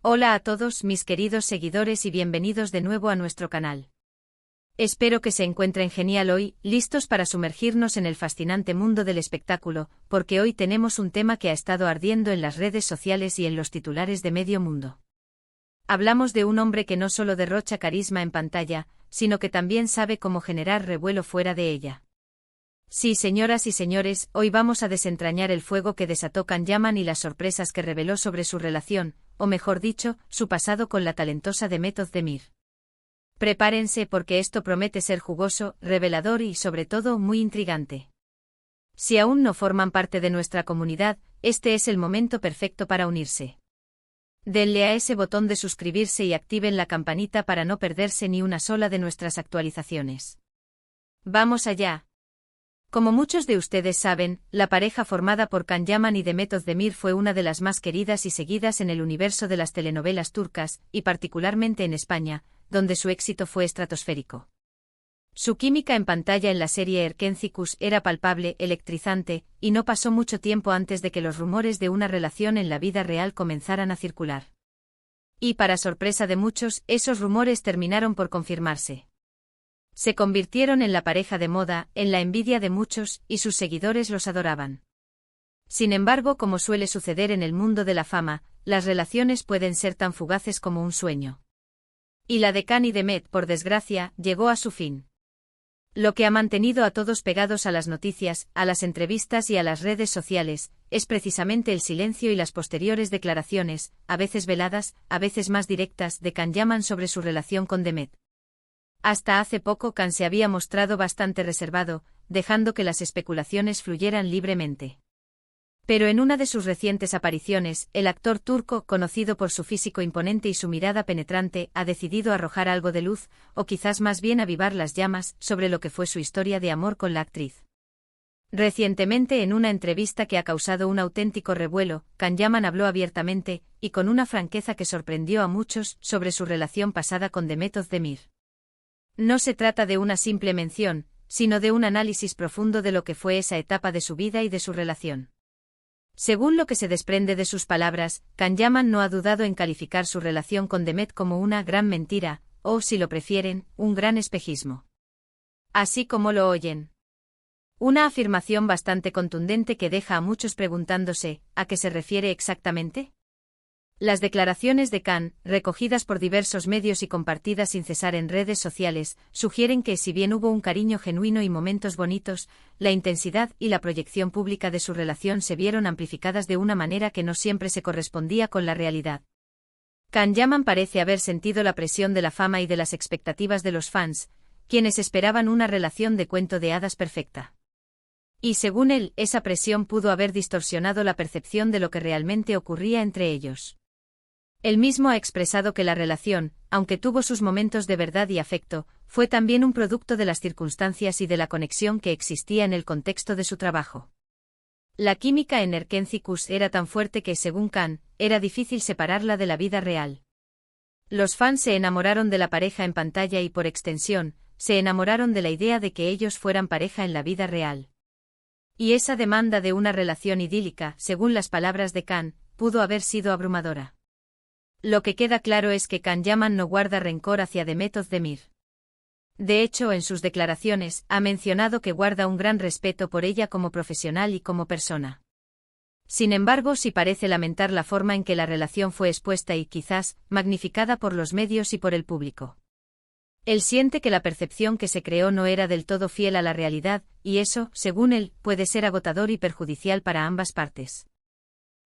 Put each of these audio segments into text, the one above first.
Hola a todos mis queridos seguidores y bienvenidos de nuevo a nuestro canal. Espero que se encuentren genial hoy, listos para sumergirnos en el fascinante mundo del espectáculo, porque hoy tenemos un tema que ha estado ardiendo en las redes sociales y en los titulares de medio mundo. Hablamos de un hombre que no solo derrocha carisma en pantalla, sino que también sabe cómo generar revuelo fuera de ella. Sí, señoras y señores, hoy vamos a desentrañar el fuego que desató Can Yaman y las sorpresas que reveló sobre su relación, o mejor dicho, su pasado con la talentosa Demet Özdemir. Prepárense porque esto promete ser jugoso, revelador y sobre todo muy intrigante. Si aún no forman parte de nuestra comunidad, este es el momento perfecto para unirse. Denle a ese botón de suscribirse y activen la campanita para no perderse ni una sola de nuestras actualizaciones. ¡Vamos allá! Como muchos de ustedes saben, la pareja formada por Can Yaman y Demet Özdemir fue una de las más queridas y seguidas en el universo de las telenovelas turcas, y particularmente en España, donde su éxito fue estratosférico. Su química en pantalla en la serie Erkencikus era palpable, electrizante, y no pasó mucho tiempo antes de que los rumores de una relación en la vida real comenzaran a circular. Y para sorpresa de muchos, esos rumores terminaron por confirmarse. Se convirtieron en la pareja de moda, en la envidia de muchos, y sus seguidores los adoraban. Sin embargo, como suele suceder en el mundo de la fama, las relaciones pueden ser tan fugaces como un sueño. Y la de Can y Demet, por desgracia, llegó a su fin. Lo que ha mantenido a todos pegados a las noticias, a las entrevistas y a las redes sociales, es precisamente el silencio y las posteriores declaraciones, a veces veladas, a veces más directas, de Can Yaman sobre su relación con Demet. Hasta hace poco Can se había mostrado bastante reservado, dejando que las especulaciones fluyeran libremente. Pero en una de sus recientes apariciones, el actor turco, conocido por su físico imponente y su mirada penetrante, ha decidido arrojar algo de luz, o quizás más bien avivar las llamas, sobre lo que fue su historia de amor con la actriz. Recientemente, en una entrevista que ha causado un auténtico revuelo, Can Yaman habló abiertamente, y con una franqueza que sorprendió a muchos, sobre su relación pasada con Demet Özdemir. No se trata de una simple mención, sino de un análisis profundo de lo que fue esa etapa de su vida y de su relación. Según lo que se desprende de sus palabras, Can Yaman no ha dudado en calificar su relación con Demet como una gran mentira, o, si lo prefieren, un gran espejismo. Así como lo oyen. Una afirmación bastante contundente que deja a muchos preguntándose, ¿a qué se refiere exactamente? Las declaraciones de Can, recogidas por diversos medios y compartidas sin cesar en redes sociales, sugieren que si bien hubo un cariño genuino y momentos bonitos, la intensidad y la proyección pública de su relación se vieron amplificadas de una manera que no siempre se correspondía con la realidad. Can Yaman parece haber sentido la presión de la fama y de las expectativas de los fans, quienes esperaban una relación de cuento de hadas perfecta. Y según él, esa presión pudo haber distorsionado la percepción de lo que realmente ocurría entre ellos. Él mismo ha expresado que la relación, aunque tuvo sus momentos de verdad y afecto, fue también un producto de las circunstancias y de la conexión que existía en el contexto de su trabajo. La química en Erkencikus era tan fuerte que, según Can, era difícil separarla de la vida real. Los fans se enamoraron de la pareja en pantalla y, por extensión, se enamoraron de la idea de que ellos fueran pareja en la vida real. Y esa demanda de una relación idílica, según las palabras de Can, pudo haber sido abrumadora. Lo que queda claro es que Can Yaman no guarda rencor hacia Demet Özdemir. De hecho, en sus declaraciones, ha mencionado que guarda un gran respeto por ella como profesional y como persona. Sin embargo, sí parece lamentar la forma en que la relación fue expuesta y, quizás, magnificada por los medios y por el público. Él siente que la percepción que se creó no era del todo fiel a la realidad, y eso, según él, puede ser agotador y perjudicial para ambas partes.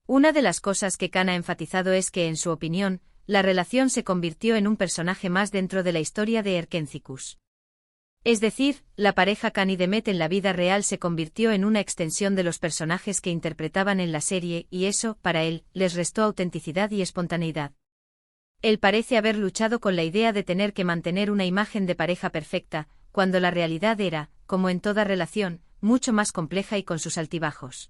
Una de las cosas que Can ha enfatizado es que, en su opinión, la relación se convirtió en un personaje más dentro de la historia de Erkencikus. Es decir, la pareja Can y Demet en la vida real se convirtió en una extensión de los personajes que interpretaban en la serie y eso, para él, les restó autenticidad y espontaneidad. Él parece haber luchado con la idea de tener que mantener una imagen de pareja perfecta, cuando la realidad era, como en toda relación, mucho más compleja y con sus altibajos.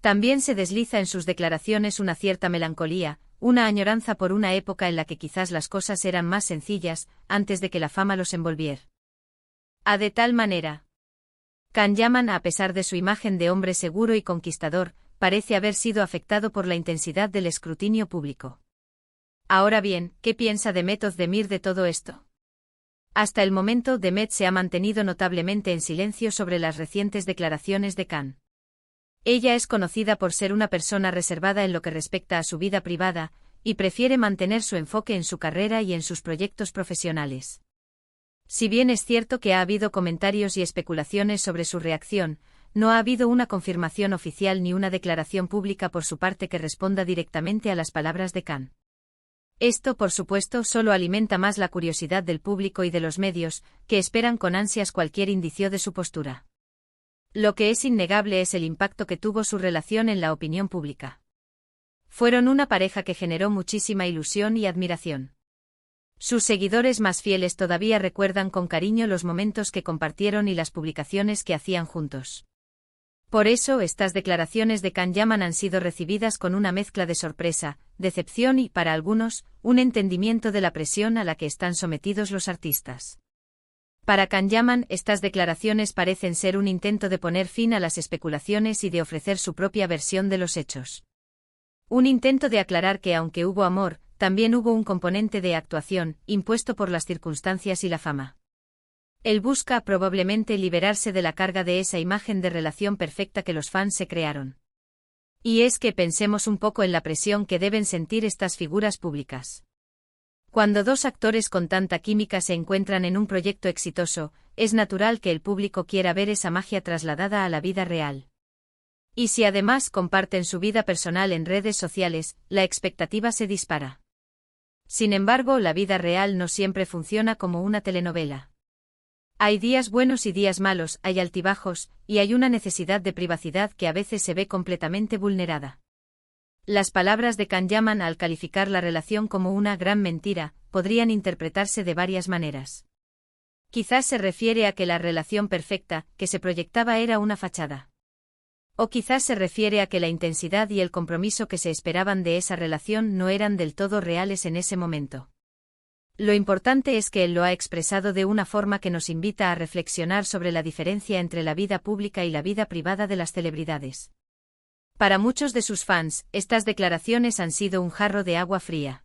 También se desliza en sus declaraciones una cierta melancolía, una añoranza por una época en la que quizás las cosas eran más sencillas, antes de que la fama los envolviera. De tal manera. Can Yaman, a pesar de su imagen de hombre seguro y conquistador, parece haber sido afectado por la intensidad del escrutinio público. Ahora bien, ¿qué piensa Demet Özdemir de todo esto? Hasta el momento, Demet se ha mantenido notablemente en silencio sobre las recientes declaraciones de Can. Ella es conocida por ser una persona reservada en lo que respecta a su vida privada, y prefiere mantener su enfoque en su carrera y en sus proyectos profesionales. Si bien es cierto que ha habido comentarios y especulaciones sobre su reacción, no ha habido una confirmación oficial ni una declaración pública por su parte que responda directamente a las palabras de Can. Esto, por supuesto, solo alimenta más la curiosidad del público y de los medios, que esperan con ansias cualquier indicio de su postura. Lo que es innegable es el impacto que tuvo su relación en la opinión pública. Fueron una pareja que generó muchísima ilusión y admiración. Sus seguidores más fieles todavía recuerdan con cariño los momentos que compartieron y las publicaciones que hacían juntos. Por eso, estas declaraciones de Can Yaman han sido recibidas con una mezcla de sorpresa, decepción y, para algunos, un entendimiento de la presión a la que están sometidos los artistas. Para Can Yaman, estas declaraciones parecen ser un intento de poner fin a las especulaciones y de ofrecer su propia versión de los hechos. Un intento de aclarar que aunque hubo amor, también hubo un componente de actuación, impuesto por las circunstancias y la fama. Él busca probablemente liberarse de la carga de esa imagen de relación perfecta que los fans se crearon. Y es que pensemos un poco en la presión que deben sentir estas figuras públicas. Cuando dos actores con tanta química se encuentran en un proyecto exitoso, es natural que el público quiera ver esa magia trasladada a la vida real. Y si además comparten su vida personal en redes sociales, la expectativa se dispara. Sin embargo, la vida real no siempre funciona como una telenovela. Hay días buenos y días malos, hay altibajos, y hay una necesidad de privacidad que a veces se ve completamente vulnerada. Las palabras de Can Yaman al calificar la relación como una gran mentira, podrían interpretarse de varias maneras. Quizás se refiere a que la relación perfecta, que se proyectaba era una fachada. O quizás se refiere a que la intensidad y el compromiso que se esperaban de esa relación no eran del todo reales en ese momento. Lo importante es que él lo ha expresado de una forma que nos invita a reflexionar sobre la diferencia entre la vida pública y la vida privada de las celebridades. Para muchos de sus fans, estas declaraciones han sido un jarro de agua fría.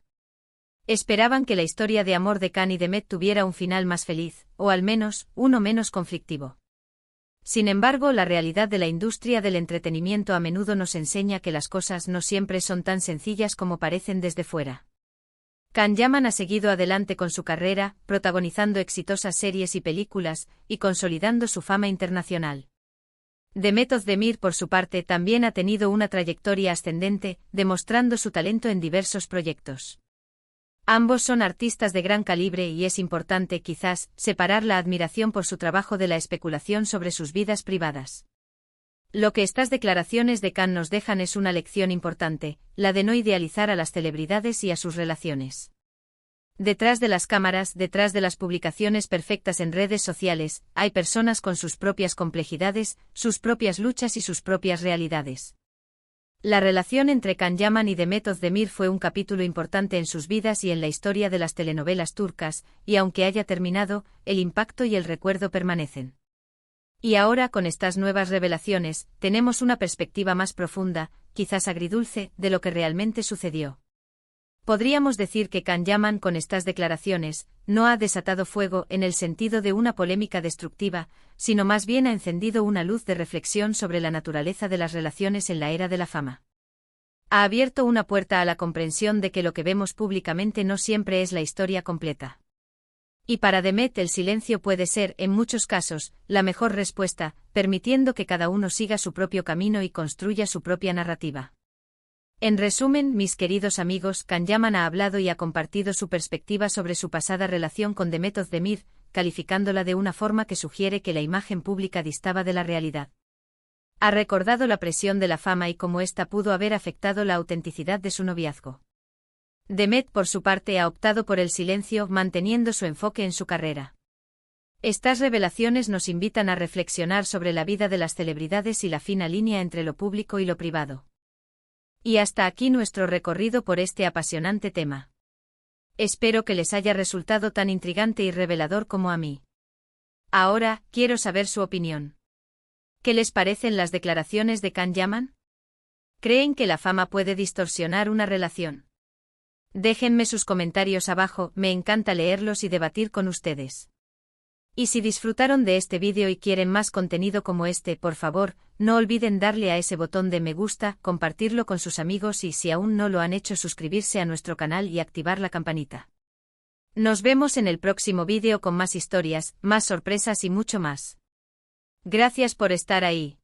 Esperaban que la historia de amor de Can y Demet tuviera un final más feliz, o al menos, uno menos conflictivo. Sin embargo, la realidad de la industria del entretenimiento a menudo nos enseña que las cosas no siempre son tan sencillas como parecen desde fuera. Can Yaman ha seguido adelante con su carrera, protagonizando exitosas series y películas, y consolidando su fama internacional. Demet Özdemir, por su parte, también ha tenido una trayectoria ascendente, demostrando su talento en diversos proyectos. Ambos son artistas de gran calibre y es importante, quizás, separar la admiración por su trabajo de la especulación sobre sus vidas privadas. Lo que estas declaraciones de Can nos dejan es una lección importante, la de no idealizar a las celebridades y a sus relaciones. Detrás de las cámaras, detrás de las publicaciones perfectas en redes sociales, hay personas con sus propias complejidades, sus propias luchas y sus propias realidades. La relación entre Can Yaman y Demet Özdemir fue un capítulo importante en sus vidas y en la historia de las telenovelas turcas, y aunque haya terminado, el impacto y el recuerdo permanecen. Y ahora, con estas nuevas revelaciones, tenemos una perspectiva más profunda, quizás agridulce, de lo que realmente sucedió. Podríamos decir que Can Yaman, con estas declaraciones, no ha desatado fuego en el sentido de una polémica destructiva, sino más bien ha encendido una luz de reflexión sobre la naturaleza de las relaciones en la era de la fama. Ha abierto una puerta a la comprensión de que lo que vemos públicamente no siempre es la historia completa. Y para Demet el silencio puede ser, en muchos casos, la mejor respuesta, permitiendo que cada uno siga su propio camino y construya su propia narrativa. En resumen, mis queridos amigos, Can Yaman ha hablado y ha compartido su perspectiva sobre su pasada relación con Demet Özdemir, calificándola de una forma que sugiere que la imagen pública distaba de la realidad. Ha recordado la presión de la fama y cómo ésta pudo haber afectado la autenticidad de su noviazgo. Demet, por su parte, ha optado por el silencio, manteniendo su enfoque en su carrera. Estas revelaciones nos invitan a reflexionar sobre la vida de las celebridades y la fina línea entre lo público y lo privado. Y hasta aquí nuestro recorrido por este apasionante tema. Espero que les haya resultado tan intrigante y revelador como a mí. Ahora, quiero saber su opinión. ¿Qué les parecen las declaraciones de Can Yaman? ¿Creen que la fama puede distorsionar una relación? Déjenme sus comentarios abajo, me encanta leerlos y debatir con ustedes. Y si disfrutaron de este vídeo y quieren más contenido como este, por favor, no olviden darle a ese botón de me gusta, compartirlo con sus amigos y si aún no lo han hecho suscribirse a nuestro canal y activar la campanita. Nos vemos en el próximo vídeo con más historias, más sorpresas y mucho más. Gracias por estar ahí.